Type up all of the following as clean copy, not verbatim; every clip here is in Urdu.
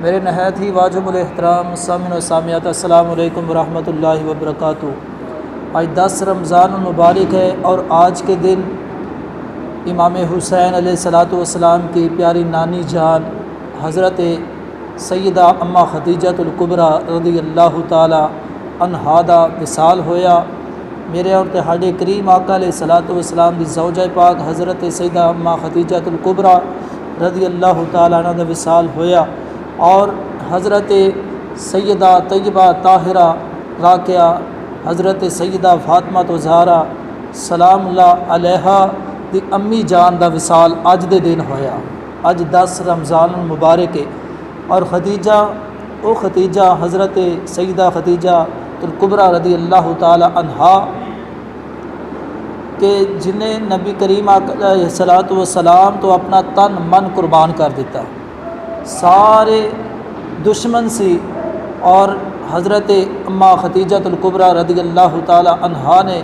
میرے نہایت ہی واجب الاحترام سامعین و سامعات، السلام علیکم ورحمۃ اللہ وبرکاتہ۔ آج 10 رمضان المبارک ہے اور آج کے دن امام حسین علیہ الصلاۃ والسلام کی پیاری نانی جان حضرت سیدہ اماں خدیجہ الکبریٰ رضی اللہ تعالی عنہا دا وصال ہویا۔ میرے اور تہاڈے کریم آقا علیہ الصلاۃ والسلام دی زوجہ پاک حضرت سیدہ اماں خدیجہ الکبریٰ رضی اللہ تعالی عنہ دا وصال ہویا، اور حضرت سیدہ طیبہ طاہرہ راقیہ حضرت سیدہ فاطمہ زہرا سلام اللہ علیہا دی امی جان دا وصال اج دے دن ہویا۔ اج 10 رمضان المبارک ہے، اور خدیجہ حضرت سیدہ خدیجہ الکبریٰ رضی اللہ تعالی عنہا کہ جنہیں نبی کریم علیہ الصلاۃ والسلام تو اپنا تن من قربان کر دیتا، سارے دشمن سی، اور حضرت اماں خدیجہ الکبریٰ رضی اللہ تعالی عنہا نے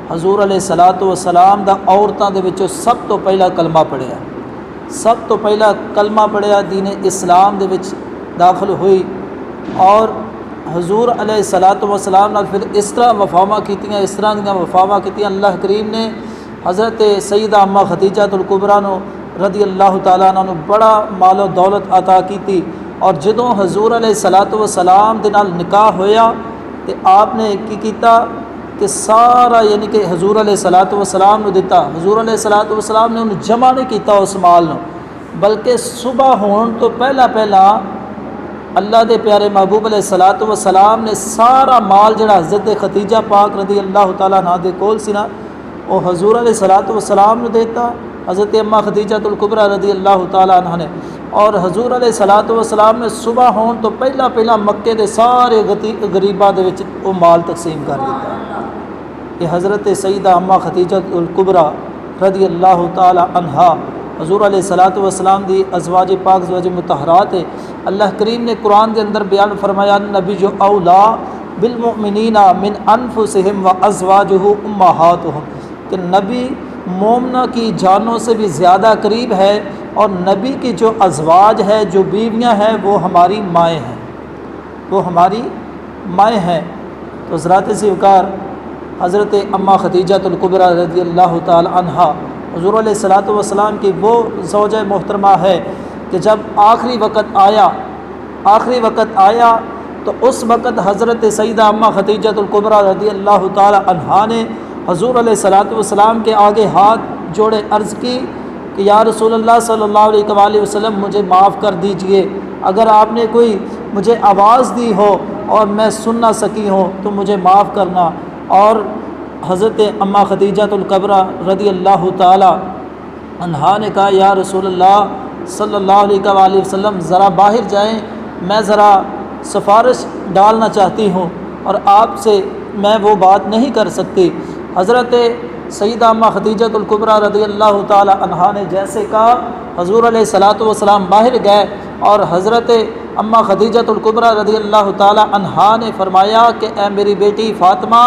حضور علیہ الصلاۃ والسلام دا عورتاں دے وچوں سب تو پہلا کلمہ پڑھیا، سب تو پہلا کلمہ پڑھیا، دین اسلام دے وچ داخل ہوئی، اور حضور علیہ الصلاۃ والسلام نال پھر اس طرح وفاواں کیتیاں، اس طرح دیاں وفاواں کیتیاں۔ اللہ کریم نے حضرت سیدہ اماں خدیجہ الکبریٰ نو رضی اللہ تعالیٰ عنہ نو بڑا مال و دولت عطا کیتی، اور جدوں حضور علیہ الصلاۃ والسلام دے نال نکاح ہویا تے آپ نے کی کیتا کہ سارا یعنی کہ حضور علیہ الصلاۃ والسلام نو دیتا۔ حضور علیہ الصلاۃ والسلام نے انہوں جمع نہیں کیتا اس مال نو، بلکہ صبح ہون تو پہلا اللہ دے پیارے محبوب علیہ الصلاۃ والسلام نے سارا مال جڑا حضرت خدیجہ پاک رضی اللہ تعالیٰ عنہ دے کول سی نا، وہ حضور علیہ الصلاۃ والسلام نے دیتا، حضرت اماں خدیجہ الکبریٰ رضی اللہ تعالیٰ عنہ نے، اور حضور علیہ الصلاۃ والسلام نے صبح ہون تو پہلا مکے دے سارے غریباں دے وچ وہ مال تقسیم کر دیتا۔ یہ حضرت سیدہ اماں خدیجہ الکبریٰ رضی اللہ تعالی عنہا حضور علیہ الصلاۃ والسلام دی ازواج پاک ازواج مطہرات ہے۔ اللہ کریم نے قرآن کے اندر بیان فرمایا، نبی جو اولا بالمؤمنین من انفسہم وازواجہ امہاتہم، کہ نبی مومنہ کی جانوں سے بھی زیادہ قریب ہے، اور نبی کی جو ازواج ہے، جو بیویاں ہیں، وہ ہماری مائیں ہیں، وہ ہماری مائیں ہیں۔ تو حضرات سے وقار حضرت اماں خدیجہ الکبریٰ رضی اللہ تعالی عنہا حضور علیہ الصلاۃ والسلام کی وہ زوجہ محترمہ ہے کہ جب آخری وقت آیا تو اس وقت حضرت سیدہ اماں خدیجہ الکبریٰ رضی اللہ تعالی عنہا نے حضور علیہ الصلاۃ والسلام کے آگے ہاتھ جوڑے عرض کی کہ یا رسول اللہ صلی اللہ علیہ وآلہ وسلم، مجھے معاف کر دیجئے، اگر آپ نے کوئی مجھے آواز دی ہو اور میں سن نہ سکی ہوں تو مجھے معاف کرنا۔ اور حضرت اماں خدیجہ الکبریٰ رضی اللہ تعالی عنہا نے کہا، یا رسول اللہ صلی اللہ علیہ وآلہ وسلم، ذرا باہر جائیں، میں ذرا سفارش ڈالنا چاہتی ہوں، اور آپ سے میں وہ بات نہیں کر سکتی۔ حضرت سیدہ اماں خدیجہ الکبریٰ رضی اللہ تعالی عنہا نے جیسے کہا، حضور علیہ الصلاۃ والسلام باہر گئے، اور حضرت اماں خدیجہ الکبریٰ رضی اللہ تعالی عنہا نے فرمایا کہ اے میری بیٹی فاطمہ،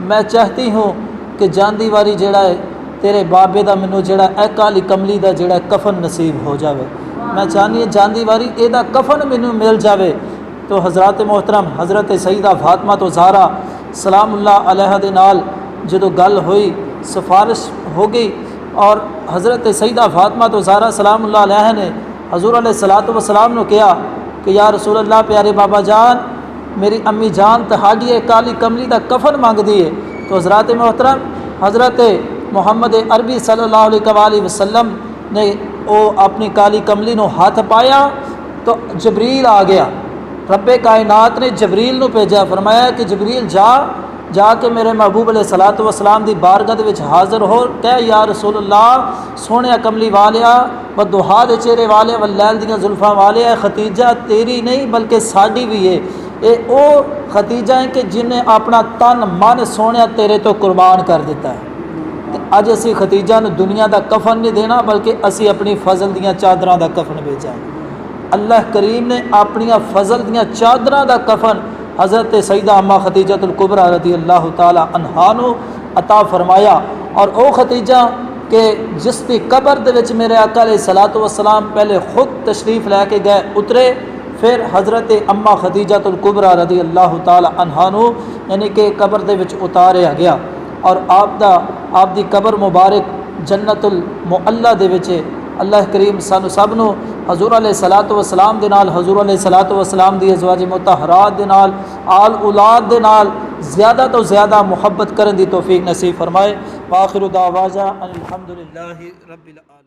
میں چاہتی ہوں کہ جاندی واری جڑا ہے تیرے بابے دا منو جڑا اے کالی کملی دا جڑا کفن نصیب ہو جاوے، میں چاہنی ہے جاندی واری اے دا کفن منو مل جاوے۔ تو حضرات محترم حضرت سیدہ فاطمہ زہرا سلام اللہ علیہ دے نال جدو گل ہوئی، سفارش ہو گئی، اور حضرت سیدہ فاطمہ زہرا سلام اللہ علیہ نے حضور علیہ الصلاۃ والسلام نے کہا کہ یا رسول اللہ، پیارے بابا جان، میری امی جان تہاڈی کالی کملی دا کفن مانگ دیے۔ تو حضرات محترم حضرت محمد عربی صلی اللہ علیہ وآلہ وسلم نے وہ اپنی کالی کملی نو ہاتھ پایا تو جبریل آ گیا، رب کائنات نے جبریل نو بھیجا، فرمایا کہ جبریل جا کے میرے محبوب علیہ الصلاۃ والسلام دی بارگاہ دے وچ حاضر ہو، کہ یا رسول اللہ، سونے کملی والیا، بدوہا دے چہرے والے، واللیل دیاں زلفاں والے، خدیجہ تیری نہیں بلکہ ساڈی بھی ہے، اے او خدیجہ ہے کہ جن نے اپنا تن من سونے تیرے تو قربان کر دیتا ہے۔ اج اسی خدیجہ نے دنیا دا کفن نہیں دینا، بلکہ اسی اپنی فضل دیاں چادراں دا کفن بھیجا ہے۔ اللہ کریم نے اپنی فضل دیاں چادراں دا کفن حضرت سیدہ اماں خدیجہ الکبریٰ رضی اللہ تعالی عنہا نو عطا فرمایا، اور او خدیجہ کہ جس کی قبر دے وچ میرے آقا علیہ الصلاۃ والسلام پہلے خود تشریف لے کے گئے، اترے، پھر حضرت اماں خدیجۃ الکبریٰ رضی اللہ تعالی عنہا نو یعنی کہ قبر دے وچ اتاریا گیا، اور آپ دی قبر مبارک جنت المعلی دے وچ ہے۔ اللہ کریم سانو سب نو حضور علیہ الصلوۃ والسلام دے نال، حضور علیہ الصلوۃ والسلام دی ازواج مطہرات دے نال، آل اولاد دے نال زیادہ تو زیادہ محبت کرن دی توفیق نصیب فرمائے۔ وآخر دعوانا ان الحمد للہ رب العالمین۔